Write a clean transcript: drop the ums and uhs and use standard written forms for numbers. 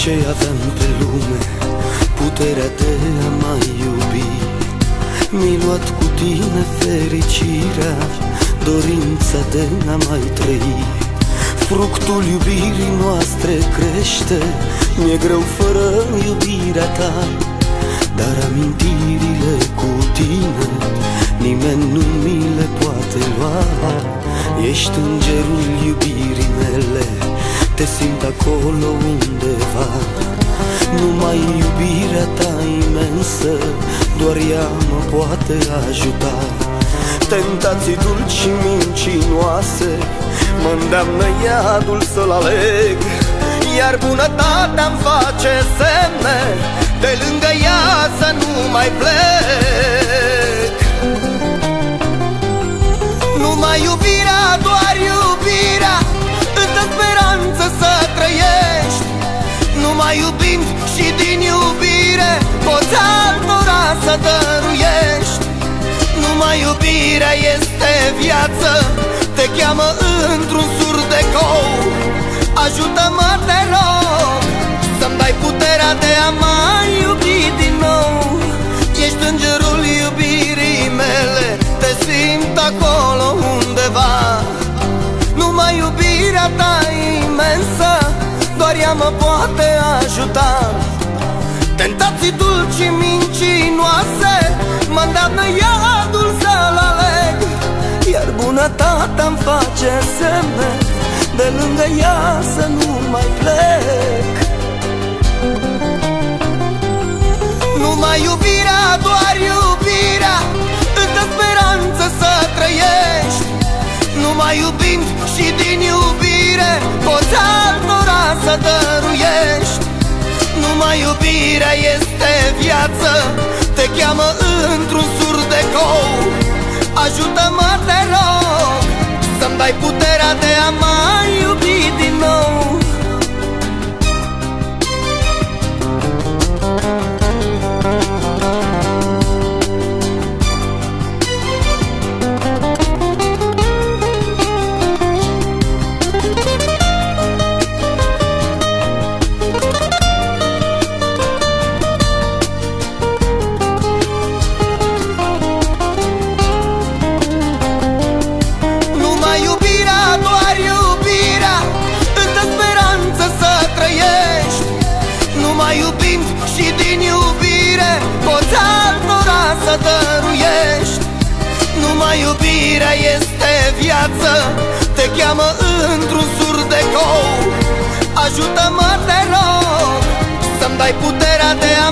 ce aveam pe lume, puterea de a mai iubi. Mi-ai luat cu tine fericirea, dorința de a mai trăi. Fructul iubirii noastre crește, mi-e greu fără iubirea ta. Dar amintirile cu tine nimeni nu mi le poate lua. Ești îngerul iubirii mele, te simt acolo undeva. Numai iubirea ta imensă, doar ea mă poate ajuta. Tentații dulci și mincinoase mă îndeamnă iadul să-l aleg, iar bunătatea-mi face semne, de lângă ea să nu mai plec. Numai iubirea, doar iubirea îți dă speranță să trăiești. Numai iubind și din iubire poți altora să dăruiești. Numai iubirea este viață, te cheamă într-un surdecou. Ajută-mă, te rog, să-mi dai puterea de a mai iubi din nou. Ești îngerul iubirii mele, te simt acolo undeva. Numai iubirea ta imensă, doar ea mă poate ajuta. Tentații dulci și mincinoase mă îndeamnă iadul să-l aleg, iar bunătatea-mi face semne, de lângă ea să nu mai plec. Numai iubirea, doar iubirea îți dă speranță să trăiești. Numai iubind și din iubire poți altora să dăruiești. Numai iubirea este viață, te cheamă într-un surdecou. Ajută-mă, te rog, să-mi dai puterea de a mai iubi din nou. Numai iubind și din iubire poți altora să dăruiești. Numai iubirea este viață, te cheamă într-un surdecou. Ajută-mă, te rog, să-mi dai puterea de a